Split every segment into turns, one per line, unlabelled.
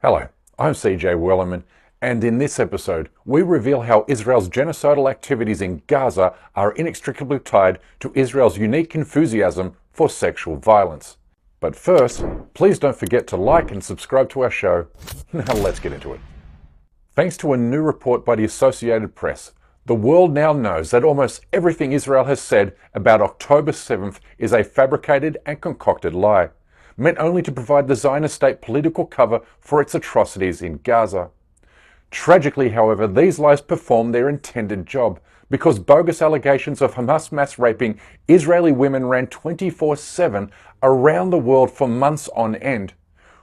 Hello, I'm CJ Wellerman, and in this episode we reveal how Israel's genocidal activities in Gaza are inextricably tied to Israel's unique enthusiasm for sexual violence. But first, please don't forget to like and subscribe to our show. Now let's get into it. Thanks to a new report by the Associated Press, the world now knows that almost everything Israel has said about October 7th is a fabricated and concocted lie, meant only to provide the Zionist state political cover for its atrocities in Gaza. Tragically, however, these lies perform their intended job, because bogus allegations of Hamas mass raping Israeli women ran 24/7 around the world for months on end,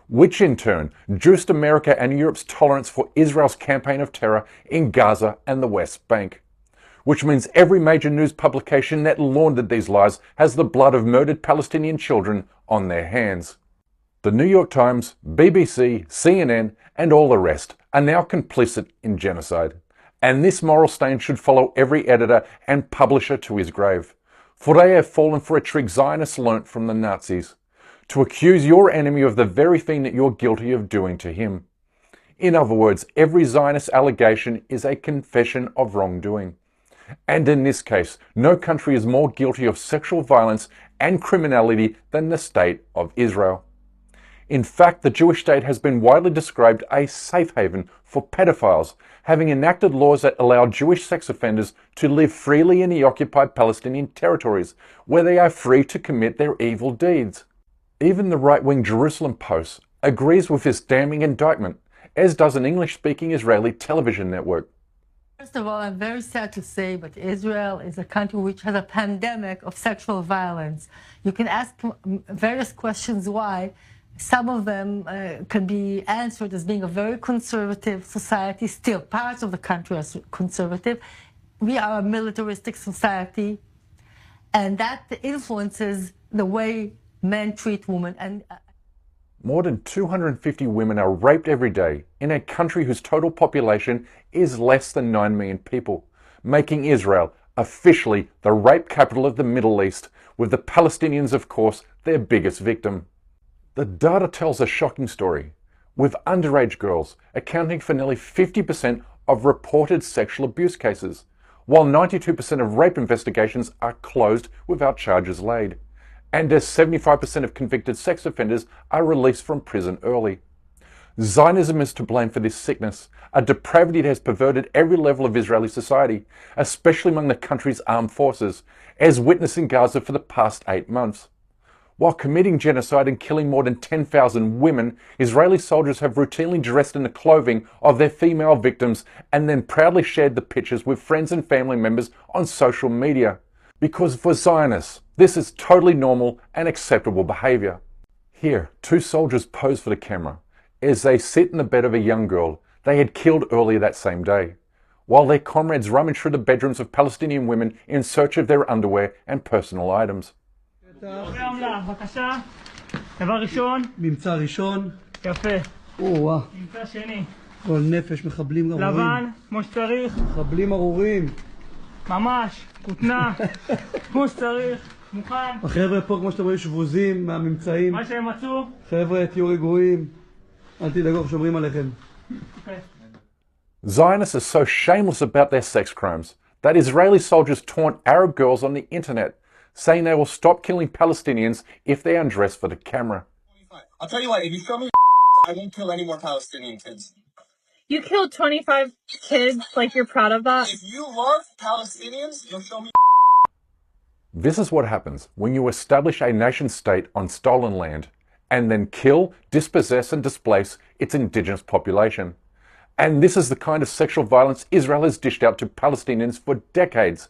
which in turn juiced America and Europe's tolerance for Israel's campaign of terror in Gaza and the West Bank. Which means every major news publication that laundered these lies has the blood of murdered Palestinian children on their hands. The New York Times, BBC, CNN, and all the rest are now complicit in genocide. And this moral stain should follow every editor and publisher to his grave. For they have fallen for a trick Zionists learnt from the Nazis: to accuse your enemy of the very thing that you're guilty of doing to him. In other words, every Zionist allegation is a confession of wrongdoing. And in this case, no country is more guilty of sexual violence and criminality than the state of Israel. In fact, the Jewish state has been widely described a safe haven for pedophiles, having enacted laws that allow Jewish sex offenders to live freely in the occupied Palestinian territories, where they are free to commit their evil deeds. Even the right-wing Jerusalem Post agrees with this damning indictment, as does an English-speaking Israeli television network.
First of all, I'm very sad to say, but Israel is a country which has a pandemic of sexual violence. You can ask various questions why. Some of them can be answered as being a very conservative society. Still, parts of the country are conservative. We are a militaristic society, and that influences the way men treat women. And
more than 250 women are raped every day in a country whose total population is less than 9 million people, making Israel officially the rape capital of the Middle East, with the Palestinians, of course, their biggest victim. The data tells a shocking story, with underage girls accounting for nearly 50% of reported sexual abuse cases, while 92% of rape investigations are closed without charges laid, and as 75% of convicted sex offenders are released from prison early. Zionism is to blame for this sickness, a depravity that has perverted every level of Israeli society, especially among the country's armed forces, as witnessed in Gaza for the past 8 months. While committing genocide and killing more than 10,000 women, Israeli soldiers have routinely dressed in the clothing of their female victims and then proudly shared the pictures with friends and family members on social media. Because for Zionists, this is totally normal and acceptable behavior. Here, 2 soldiers pose for the camera as they sit in the bed of a young girl they had killed earlier that same day, while their comrades rummage through the bedrooms of Palestinian women in search of their underwear and personal items.
בבקשה, דבר ראשון.
ממצא ראשון.
יפה.
או-אה.
ממצא שני.
כל נפש, מחבלים ארורים.
לבן, כמו שצריך.
מחבלים ארורים.
ממש, כותנה, כמו שצריך, מוכן.
החבר'ה פה, כמו שאתם רואים, שבוזים מהממצאים.
מה שהם מצאו.
חבר'ה, תהיו רגועים. אל תדאגו, שומרים עליכם.
Zionists are so shameless about their sex crimes that Israeli soldiers taunt Arab girls on the internet, saying they will stop killing Palestinians if they undress for the camera.
I'll tell you what, if you show me I won't kill any more Palestinian kids.
You killed 25 kids, like you're proud of that?
If you love Palestinians, you'll show me.
This is what happens when you establish a nation state on stolen land and then kill, dispossess and displace its indigenous population. And this is the kind of sexual violence Israel has dished out to Palestinians for decades.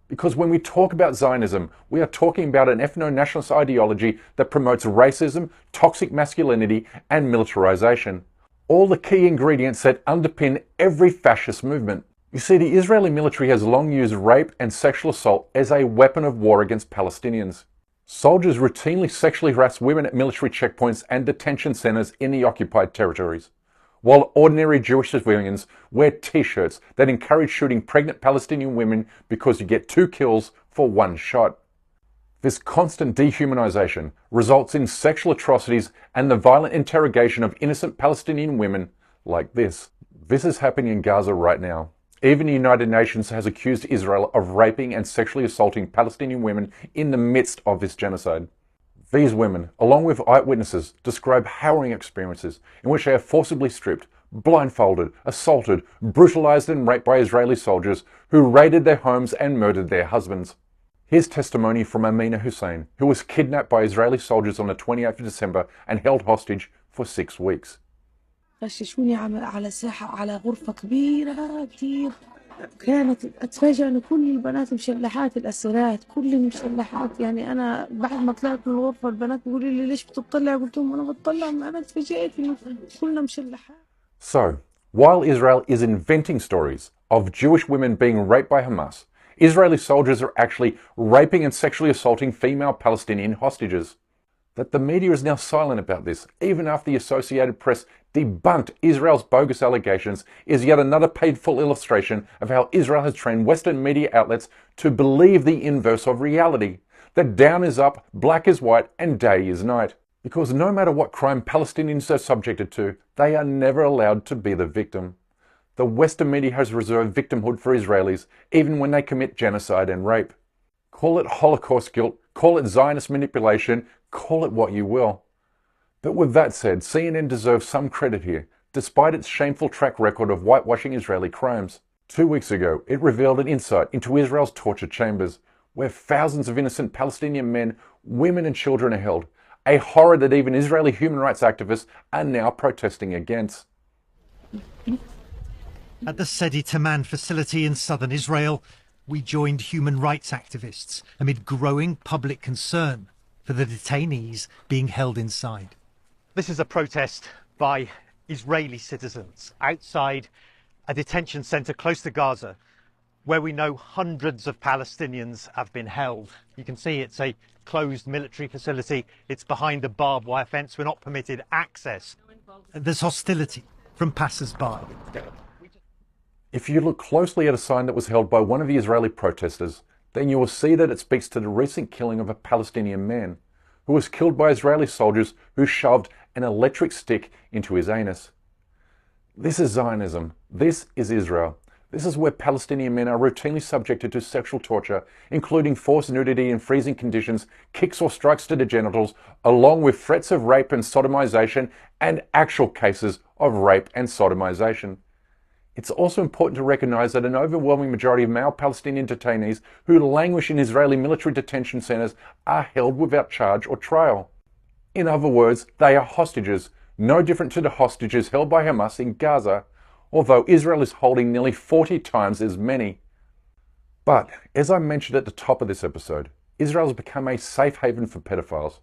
Because when we talk about Zionism, we are talking about an ethno-nationalist ideology that promotes racism, toxic masculinity, and militarization. All the key ingredients that underpin every fascist movement. You see, the Israeli military has long used rape and sexual assault as a weapon of war against Palestinians. Soldiers routinely sexually harass women at military checkpoints and detention centers in the occupied territories, while ordinary Jewish civilians wear t-shirts that encourage shooting pregnant Palestinian women because you get 2 kills for 1 shot. This constant dehumanization results in sexual atrocities and the violent interrogation of innocent Palestinian women like this. This is happening in Gaza right now. Even the United Nations has accused Israel of raping and sexually assaulting Palestinian women in the midst of this genocide. These women, along with eyewitnesses, describe harrowing experiences in which they are forcibly stripped, blindfolded, assaulted, brutalized and raped by Israeli soldiers who raided their homes and murdered their husbands. Here's testimony from Amina Hussein, who was kidnapped by Israeli soldiers on the 28th of December and held hostage for 6 weeks.
غششوني على ساحة على غرفة كبيرة كتير. كانت أتفاجأ إن كل البنات مشلحات، الأسيرات كل مشلحات. يعني أنا بعد ما طلعت من الغرفة البنات بيقولوا لي ليش بتطلع؟ قلت لهم أنا بتطلع، أنا اتفاجأت إنه كلنا مشلحات.
So, while Israel is inventing stories of Jewish women being raped by Hamas, Israeli soldiers are actually raping and sexually assaulting female Palestinian hostages. That the media is now silent about this, even after the Associated Press debunked Israel's bogus allegations, is yet another painful illustration of how Israel has trained Western media outlets to believe the inverse of reality, that down is up, black is white, and day is night. Because no matter what crime Palestinians are subjected to, they are never allowed to be the victim. The Western media has reserved victimhood for Israelis, even when they commit genocide and rape. Call it Holocaust guilt, call it Zionist manipulation, call it what you will. But with that said, CNN deserves some credit here, despite its shameful track record of whitewashing Israeli crimes. 2 weeks ago, it revealed an insight into Israel's torture chambers, where thousands of innocent Palestinian men, women and children are held, a horror that even Israeli human rights activists are now protesting against.
At the Sedi Taman facility in southern Israel, we joined human rights activists amid growing public concern for the detainees being held inside. This is a protest by Israeli citizens outside a detention centre close to Gaza, where we know hundreds of Palestinians have been held. You can see it's a closed military facility. It's behind a barbed wire fence. We're not permitted access. There's hostility from passers-by.
If you look closely at a sign that was held by one of the Israeli protesters, then you will see that it speaks to the recent killing of a Palestinian man who was killed by Israeli soldiers who shoved an electric stick into his anus. This is Zionism. This is Israel. This is where Palestinian men are routinely subjected to sexual torture, including forced nudity in freezing conditions, kicks or strikes to the genitals, along with threats of rape and sodomization, and actual cases of rape and sodomization. It's also important to recognize that an overwhelming majority of male Palestinian detainees who languish in Israeli military detention centers are held without charge or trial. In other words, they are hostages, no different to the hostages held by Hamas in Gaza, although Israel is holding nearly 40 times as many. But, as I mentioned at the top of this episode, Israel has become a safe haven for pedophiles,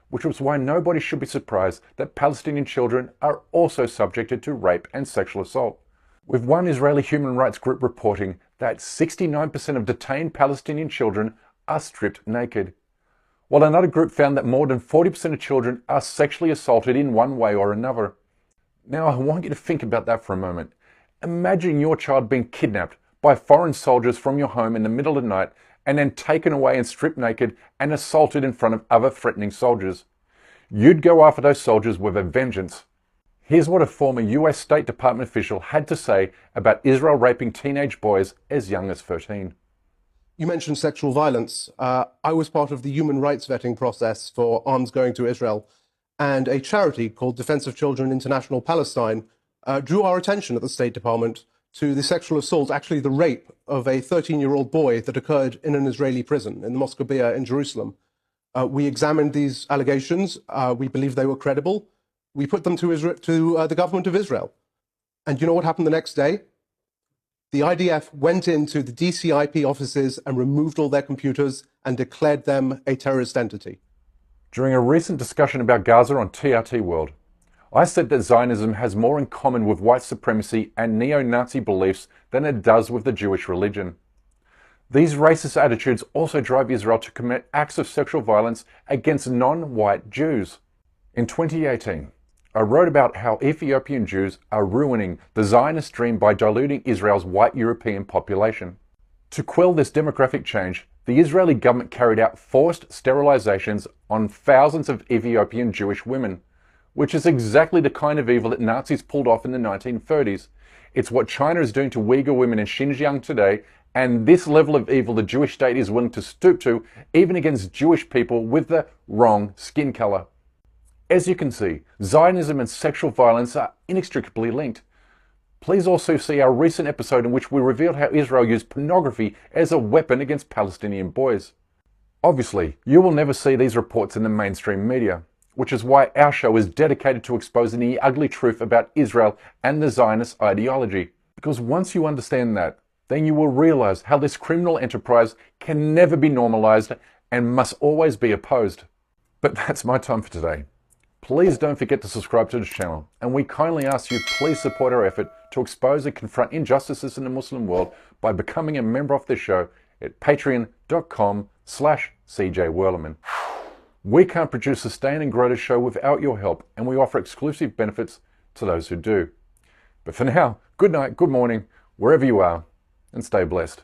which was why nobody should be surprised that Palestinian children are also subjected to rape and sexual assault, with one Israeli human rights group reporting that 69% of detained Palestinian children are stripped naked, while another group found that more than 40% of children are sexually assaulted in one way or another. Now I want you to think about that for a moment. Imagine your child being kidnapped by foreign soldiers from your home in the middle of the night and then taken away and stripped naked and assaulted in front of other threatening soldiers. You'd go after those soldiers with a vengeance. Here's what a former US State Department official had to say about Israel raping teenage boys as young as 13.
You mentioned sexual violence. I was part of the human rights vetting process for arms going to Israel, and a charity called Defense of Children International Palestine drew our attention at the State Department to the sexual assault, actually the rape, of a 13-year-old boy that occurred in an Israeli prison in the Moscovia in Jerusalem. We examined these allegations. We believed they were credible. We put them to the government of Israel. And you know what happened the next day? The IDF went into the DCIP offices and removed all their computers and declared them a terrorist entity.
During a recent discussion about Gaza on TRT World, I said that Zionism has more in common with white supremacy and neo-Nazi beliefs than it does with the Jewish religion. These racist attitudes also drive Israel to commit acts of sexual violence against non-white Jews. In 2018, I wrote about how Ethiopian Jews are ruining the Zionist dream by diluting Israel's white European population. To quell this demographic change, the Israeli government carried out forced sterilizations on thousands of Ethiopian Jewish women, which is exactly the kind of evil that Nazis pulled off in the 1930s. It's what China is doing to Uyghur women in Xinjiang today, and this level of evil the Jewish state is willing to stoop to, even against Jewish people with the wrong skin color. As you can see, Zionism and sexual violence are inextricably linked. Please also see our recent episode in which we revealed how Israel used pornography as a weapon against Palestinian boys. Obviously, you will never see these reports in the mainstream media, which is why our show is dedicated to exposing the ugly truth about Israel and the Zionist ideology. Because once you understand that, then you will realize how this criminal enterprise can never be normalized and must always be opposed. But that's my time for today. Please don't forget to subscribe to this channel, and we kindly ask you please support our effort to expose and confront injustices in the Muslim world by becoming a member of this show at patreon.com/CJWorleman. We can't produce, sustain and grow the show without your help, and we offer exclusive benefits to those who do. But for now, good night, good morning, wherever you are, and stay blessed.